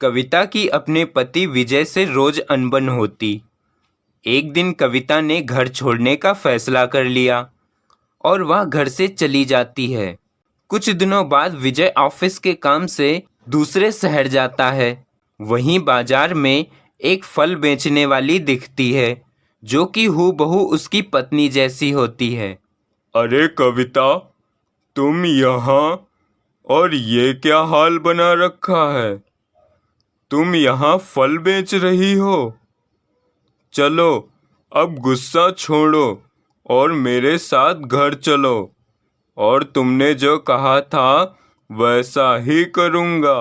कविता की अपने पति विजय से रोज अनबन होती। एक दिन कविता ने घर छोड़ने का फैसला कर लिया और वह घर से चली जाती है। कुछ दिनों बाद विजय ऑफिस के काम से दूसरे शहर जाता है। वहीं बाजार में एक फल बेचने वाली दिखती है जो कि हूबहू उसकी पत्नी जैसी होती है। अरे कविता, तुम यहाँ? और ये क्या हाल बना रखा है? तुम यहाँ फल बेच रही हो? चलो, अब गुस्सा छोड़ो और मेरे साथ घर चलो, और तुमने जो कहा था वैसा ही करूँगा।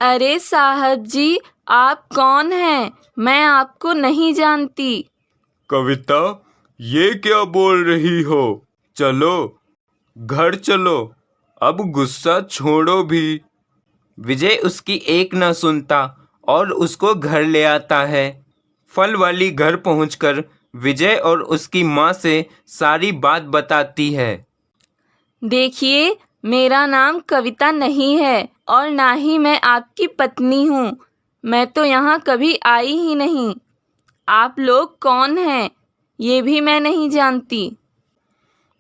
अरे साहब जी, आप कौन हैं? मैं आपको नहीं जानती। कविता, ये क्या बोल रही हो? चलो, घर चलो, अब गुस्सा छोड़ो भी। विजय उसकी एक न सुनता और उसको घर ले आता है। फल वाली घर पहुंचकर विजय और उसकी माँ से सारी बात बताती है। देखिए, मेरा नाम कविता नहीं है और ना ही मैं आपकी पत्नी हूँ। मैं तो यहाँ कभी आई ही नहीं। आप लोग कौन हैं, ये भी मैं नहीं जानती।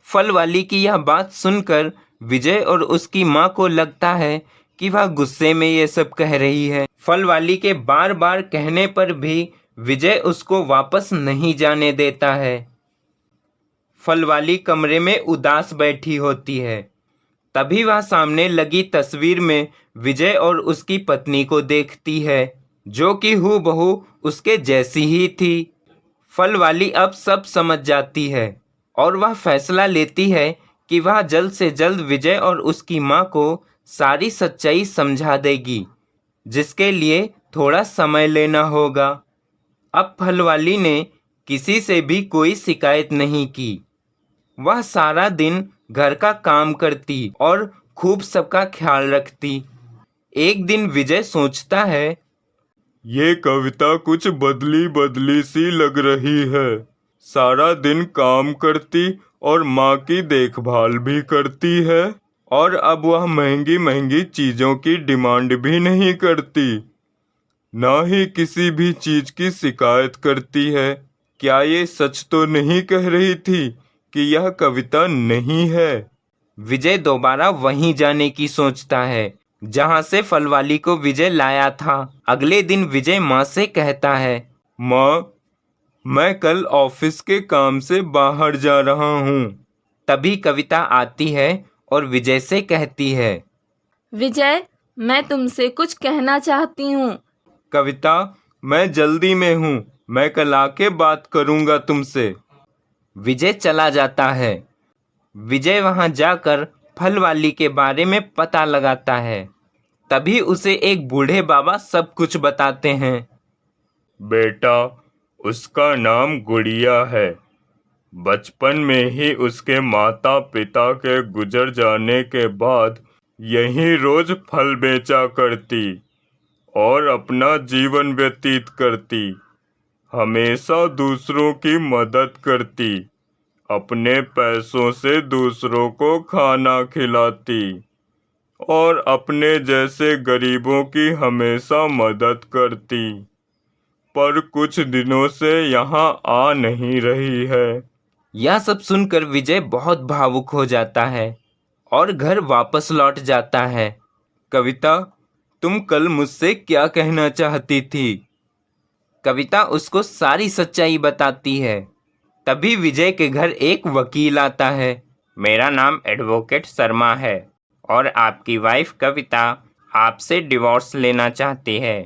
फल वाली की यह बात सुनकर विजय और उसकी माँ को लगता है कि वह गुस्से में ये सब कह रही है। फल वाली के बार बार कहने पर भी विजय उसको वापस नहीं जाने देता है। फल वाली कमरे में उदास बैठी होती है। तभी वह सामने लगी तस्वीर में विजय और उसकी पत्नी को देखती है जो कि हूबहू उसके जैसी ही थी। फल वाली अब सब समझ जाती है और वह फैसला लेती है कि वह जल्द से जल्द विजय और उसकी माँ को सारी सच्चाई समझा देगी, जिसके लिए थोड़ा समय लेना होगा। अब फल वाली ने किसी से भी कोई शिकायत नहीं की। वह सारा दिन घर का काम करती और खूब सबका ख्याल रखती। एक दिन विजय सोचता है, ये कविता कुछ बदली बदली सी लग रही है। सारा दिन काम करती और माँ की देखभाल भी करती है, और अब वह महंगी महंगी चीजों की डिमांड भी नहीं करती, ना ही किसी भी चीज की शिकायत करती है। क्या ये सच तो नहीं कह रही थी कि यह कविता नहीं है? विजय दोबारा वहीं जाने की सोचता है जहां से फल वाली को विजय लाया था। अगले दिन विजय माँ से कहता है, माँ, मैं कल ऑफिस के काम से बाहर जा रहा हूँ। तभी कविता आती है और विजय से कहती है, विजय, मैं तुमसे कुछ कहना चाहती हूँ। कविता, मैं जल्दी में हूँ, मैं कल आके बात करूँगा तुमसे। विजय चला जाता है। विजय वहां जाकर फल वाली के बारे में पता लगाता है। तभी उसे एक बूढ़े बाबा सब कुछ बताते हैं। बेटा, उसका नाम गुड़िया है। बचपन में ही उसके माता पिता के गुजर जाने के बाद यहीं रोज फल बेचा करती और अपना जीवन व्यतीत करती। हमेशा दूसरों की मदद करती, अपने पैसों से दूसरों को खाना खिलाती और अपने जैसे गरीबों की हमेशा मदद करती। पर कुछ दिनों से यहाँ आ नहीं रही है। यह सब सुनकर विजय बहुत भावुक हो जाता है और घर वापस लौट जाता है। कविता, तुम कल मुझसे क्या कहना चाहती थी? कविता उसको सारी सच्चाई बताती है। तभी विजय के घर एक वकील आता है। मेरा नाम एडवोकेट शर्मा है और आपकी वाइफ कविता आपसे डिवोर्स लेना चाहती है।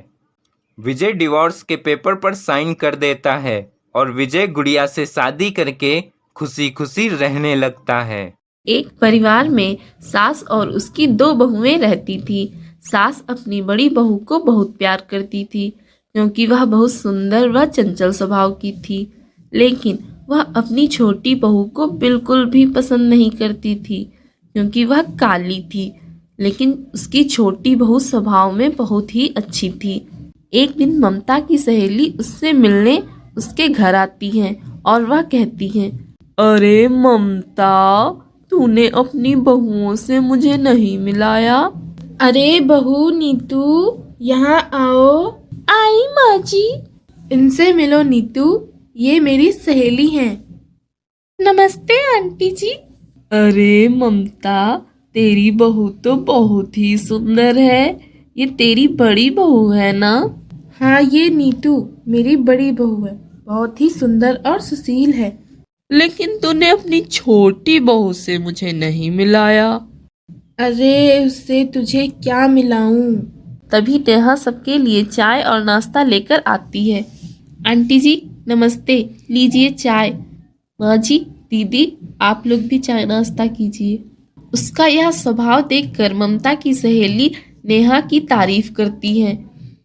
विजय डिवोर्स के पेपर पर साइन कर देता है और विजय गुड़िया से शादी करके खुशी खुशी रहने लगता है। एक परिवार में सास और उसकी दो बहुएं रहती थी। सास अपनी बड़ी बहू को बहुत प्यार करती थी क्योंकि वह बहुत सुंदर व चंचल स्वभाव की थी, लेकिन वह अपनी छोटी बहू को बिल्कुल भी पसंद नहीं करती थी क्योंकि वह काली थी। लेकिन उसकी छोटी बहू स्वभाव में बहुत ही अच्छी थी। एक दिन ममता की सहेली उससे मिलने उसके घर आती हैं और वह कहती हैं, अरे ममता, तूने अपनी बहुओं से मुझे नहीं मिलाया। अरे बहू नीतू, यहाँ आओ। आई माँ जी। इनसे मिलो नीतू, ये मेरी सहेली हैं। नमस्ते आंटी जी। अरे ममता, तेरी बहू तो बहुत ही सुंदर है। ये तेरी बड़ी बहू है ना? हाँ, ये नीतू मेरी बड़ी बहू है, बहुत ही सुंदर और सुशील है। लेकिन तूने अपनी छोटी बहू से मुझे नहीं मिलाया। अरे उससे तुझे क्या मिलाऊं। तभी नेहा सबके लिए चाय और नाश्ता लेकर आती है। आंटी जी नमस्ते, लीजिए चाय। माँ जी, दीदी, आप लोग भी चाय नाश्ता कीजिए। उसका यह स्वभाव देखकर ममता की सहेली नेहा की तारीफ करती है।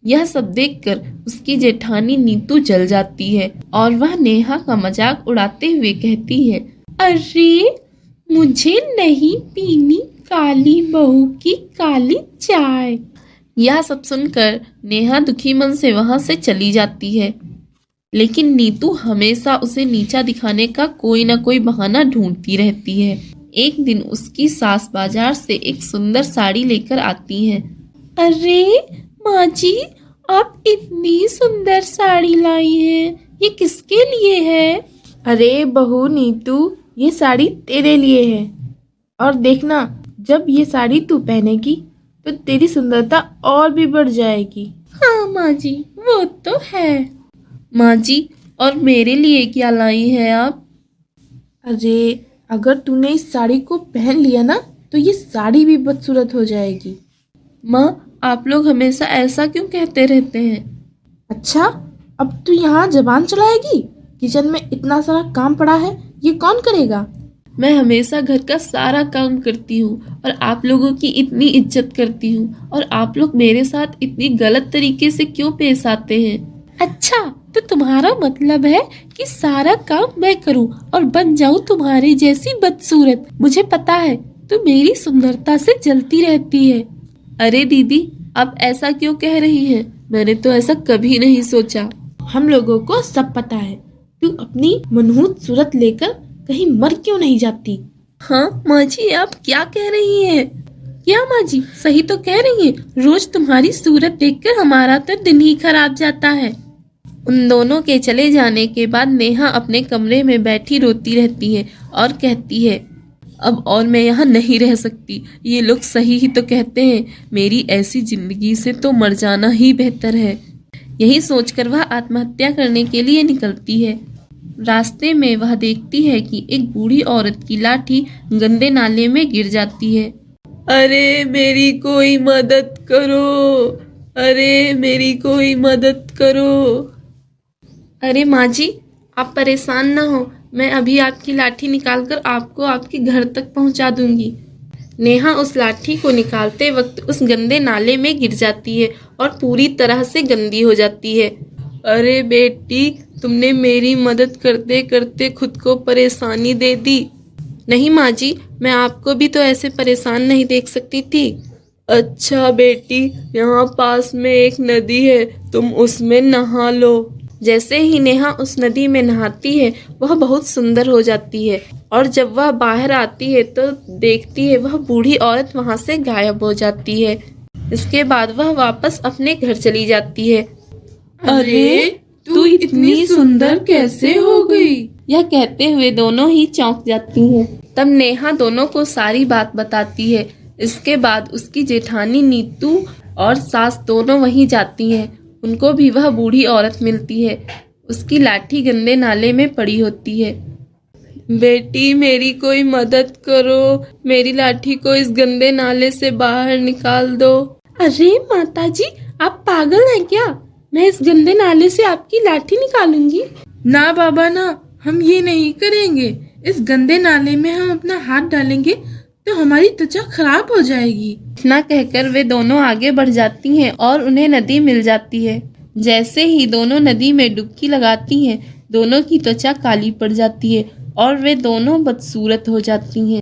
यह सब देखकर उसकी जेठानी नीतू जल जाती है और वह नेहा का मजाक उड़ाते हुए कहती है, अरे मुझे नहीं पीनी काली बहू की काली चाय। यह सब सुनकर नेहा दुखी मन से वहां से चली जाती है। लेकिन नीतू हमेशा उसे नीचा दिखाने का कोई ना कोई बहाना ढूंढती रहती है। एक दिन उसकी सास बाजार से एक सुंदर साड़ी लेकर आती है। अरे माँ जी, आप इतनी सुंदर साड़ी लाई हैं, ये किसके लिए है? अरे बहू नीतू, ये साड़ी तेरे लिए है। और देखना, जब ये साड़ी तू पहनेगी तो तेरी सुंदरता और भी बढ़ जाएगी। हाँ माँ जी, वो तो है। माँ जी, और मेरे लिए क्या लाई हैं आप? अरे अगर तूने इस साड़ी को पहन लिया ना तो ये साड़ी भी बदसूरत हो जाएगी। माँ, आप लोग हमेशा ऐसा क्यों कहते रहते हैं? अच्छा, अब तू यहाँ जबान चलाएगी? किचन में इतना सारा काम पड़ा है, ये कौन करेगा? मैं हमेशा घर का सारा काम करती हूँ और आप लोगों की इतनी इज्जत करती हूँ, और आप लोग मेरे साथ इतनी गलत तरीके से क्यों पेश आते हैं? अच्छा, तो तुम्हारा मतलब है कि सारा काम मैं करूँ और बन जाऊँ तुम्हारे जैसी बदसूरत। मुझे पता है, तू मेरी सुंदरता से जलती रहती है। अरे दीदी, आप ऐसा क्यों कह रही हैं? मैंने तो ऐसा कभी नहीं सोचा। हम लोगों को सब पता है, तू अपनी मनहूस सूरत लेकर कहीं मर क्यों नहीं जाती। हाँ माँ जी, आप क्या कह रही हैं? क्या माँ जी, सही तो कह रही हैं। रोज तुम्हारी सूरत देखकर हमारा तो दिन ही खराब जाता है। उन दोनों के चले जाने के बाद नेहा अपने कमरे में बैठी रोती रहती है और कहती है, अब और मैं यहाँ नहीं रह सकती। ये लोग सही ही तो कहते हैं, मेरी ऐसी जिंदगी से तो मर जाना ही बेहतर है। यही सोचकर वह आत्महत्या करने के लिए निकलती है। रास्ते में वह देखती है कि एक बूढ़ी औरत की लाठी गंदे नाले में गिर जाती है। अरे मेरी कोई मदद करो, अरे मेरी कोई मदद करो। अरे माँ जी, आप परेशान ना हो, मैं अभी आपकी लाठी निकालकर आपको आपके घर तक पहुंचा दूंगी। नेहा उस लाठी को निकालते वक्त उस गंदे नाले में गिर जाती है और पूरी तरह से गंदी हो जाती है। अरे बेटी, तुमने मेरी मदद करते करते खुद को परेशानी दे दी। नहीं माँ जी, मैं आपको भी तो ऐसे परेशान नहीं देख सकती थी। अच्छा बेटी, यहाँ पास में एक नदी है, तुम उसमें नहा लो। जैसे ही नेहा उस नदी में नहाती है, वह बहुत सुंदर हो जाती है, और जब वह बाहर आती है तो देखती है वह बूढ़ी औरत वहाँ से गायब हो जाती है। इसके बाद वह वापस अपने घर चली जाती है। अरे तू इतनी सुंदर कैसे हो गई? यह कहते हुए दोनों ही चौंक जाती हैं। तब नेहा दोनों को सारी बात बताती है। इसके बाद उसकी जेठानी नीतू और सास दोनों वहीं जाती हैं। उनको भी वह बूढ़ी औरत मिलती है। उसकी लाठी गंदे नाले में पड़ी होती है। बेटी, मेरी कोई मदद करो, मेरी लाठी को इस गंदे नाले से बाहर निकाल दो। अरे माता जी, आप पागल हैं क्या? मैं इस गंदे नाले से आपकी लाठी निकालूंगी? ना बाबा ना, हम ये नहीं करेंगे। इस गंदे नाले में हम अपना हाथ डालेंगे तो हमारी त्वचा खराब हो जाएगी। इतना कहकर वे दोनों आगे बढ़ जाती हैं और उन्हें नदी मिल जाती है। जैसे ही दोनों नदी में डुबकी लगाती हैं, दोनों की त्वचा काली पड़ जाती है और वे दोनों बदसूरत हो जाती हैं।